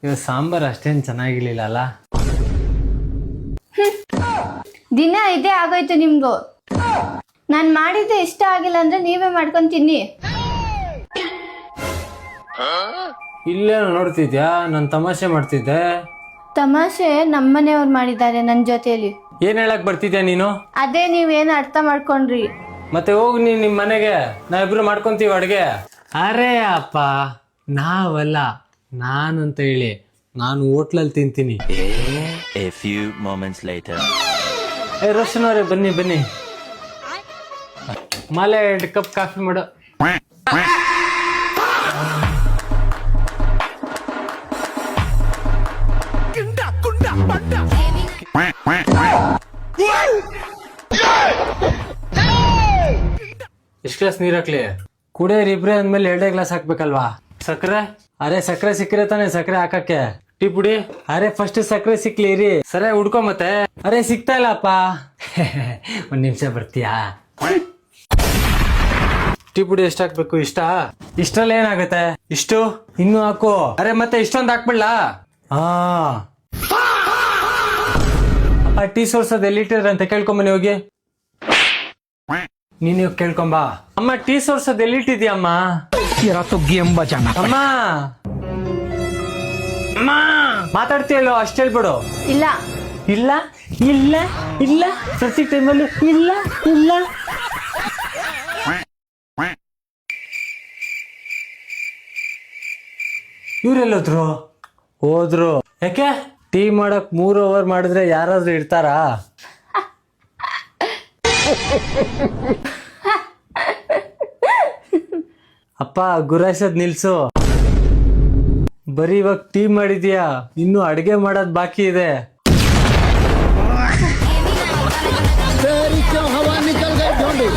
ಇವತ್ತು ಸಾಂಬಾರ್ ಅಷ್ಟೇನು ಚೆನ್ನಾಗಿರ್ಲಿಲ್ಲ ಅಲ್ಲ. ದಿನ ಇದೇ ಆಗೋಯ್ತು ನಿಮ್ಗೂ. ನಾನು ಮಾಡಿದ್ದೆ ಇಷ್ಟ ಆಗಿಲ್ಲ ಅಂದ್ರೆ ನೀವೇ ಮಾಡ್ಕೊಂಡು ತಿನ್ನಿ. ಇಲ್ಲೇನು ನೋಡ್ತಿದ್ಯಾ? ನಾನು ತಮಾಷೆ ಮಾಡ್ತಿದ್ದೆ. ತಮಾಷೆ ನಮ್ಮನೆಯವ್ರು ಮಾಡಿದ್ದಾರೆ ನನ್ನ ಜೊತೆಯಲ್ಲಿ. ಏನ್ ಹೇಳಕ್ ಬರ್ತಿದ್ಯಾ ನೀನು? ಅದೇ ನೀವೇನು ಅರ್ಥ ಮಾಡ್ಕೊಂಡ್ರಿ. ಮತ್ತೆ ಹೋಗ್ ನೀನ್ ನಿಮ್ ಮನೆಗೆ, ನಾವಿಬ್ರು ಮಾಡ್ಕೊಂತೀವಿ ಅಡ್ಗೆ. ಅರೇ ಅಪ್ಪ, ನಾವಲ್ಲ, ನಾನು ಅಂತ ಹೇಳಿ ನಾನು ಹೋಟ್ಲಲ್ಲಿ ತಿಂತೀನಿ. A few moments later. Roshan ಅವರೇ ಬನ್ನಿ ಬನ್ನಿ, ಮಾಲೆ 2 ಕಪ್ ಕಾಫಿ ಮಾಡು. ಎಷ್ಟು ಗ್ಲಾಸ್ ನೀರ್ ಹಾಕ್ಲಿ? ಕುಡಿಯೋರು ಇಬ್ರೆ ಅಂದ್ಮೇಲೆ 2 ಗ್ಲಾಸ್ ಹಾಕ್ಬೇಕಲ್ವಾ? ಸಕ್ಕರೆ? ಅರೆ ಸಕ್ಕರೆ ಸಿಕ್ಕರೆ ತಾನೆ ಸಕ್ಕರೆ ಹಾಕಕ್ಕೆ. ಟೀ ಪುಡಿ? ಅರೆ ಫಸ್ಟ್ ಸಕ್ಕರೆ ಸಿಕ್ಲಿ ರೀ, ಸರಿಯಾಗಿ ಹುಡ್ಕೊ ಮತ್ತೆ. ಅರೆ ಸಿಗ್ತಾ ಇಲ್ಲಪ್ಪ. 1 ನಿಮಿಷ ಬರ್ತೀಯಾ? ಟೀ ಪುಡಿ ಎಷ್ಟು ಹಾಕ್ಬೇಕು? ಇಷ್ಟರಲ್ಲಿ ಏನಾಗುತ್ತೆ? ಇಷ್ಟು ಇನ್ನು ಹಾಕು. ಅರೆ ಮತ್ತೆ ಇಷ್ಟೊಂದು ಹಾಕ್ಬಿಡ್ಲಾ? ಅಪ್ಪ ಟೀ ಸೋರ್ಸೋದು ಎಲ್ಲಿಟ್ಟಿದ್ರೆ ಅಂತ ಕೇಳ್ಕೊಂಬನಿ ಹೋಗಿ. ನೀನು ಕೇಳ್ಕೊಂಬಾ. ಅಮ್ಮ ಟೀ ಸೋರ್ಸೋದು ಎಲ್ಲಿಟ್ಟಿದ್ಯಮ್ಮ? ಅಮ್ಮ ಅಮ್ಮ ಮಾತಾಡ್ತೀಯಲ್ಲೋ, ಅಷ್ಟು ಹೇಳ್ಬಿಡು. ಇಲ್ಲ ಇಲ್ಲ ಇಲ್ಲ ಇಲ್ಲ, ಪ್ರತಿ ಟೈಮಲ್ಲೂ ಇಲ್ಲ ಇಲ್ಲ. ಇವ್ರೆಲ್ಲೋದ್ರು? ಹೋದ್ರು. ಯಾಕೆ? ಟೀ ಮಾಡಕ್ 3 ಅವರ್ ಮಾಡಿದ್ರೆ ಯಾರಾದ್ರೂ ಇರ್ತಾರಾ? ಅಪ್ಪ ಗುರಾಯಿಸೋದ್ ನಿಲ್ಸು. ಬರೀ ಇವಾಗ ಟೀ ಮಾಡಿದ್ಯಾ, ಇನ್ನು ಅಡ್ಗೆ ಮಾಡೋದ್ ಬಾಕಿ ಇದೆ. तेरी क्यों हवा निकल गई ढूंढी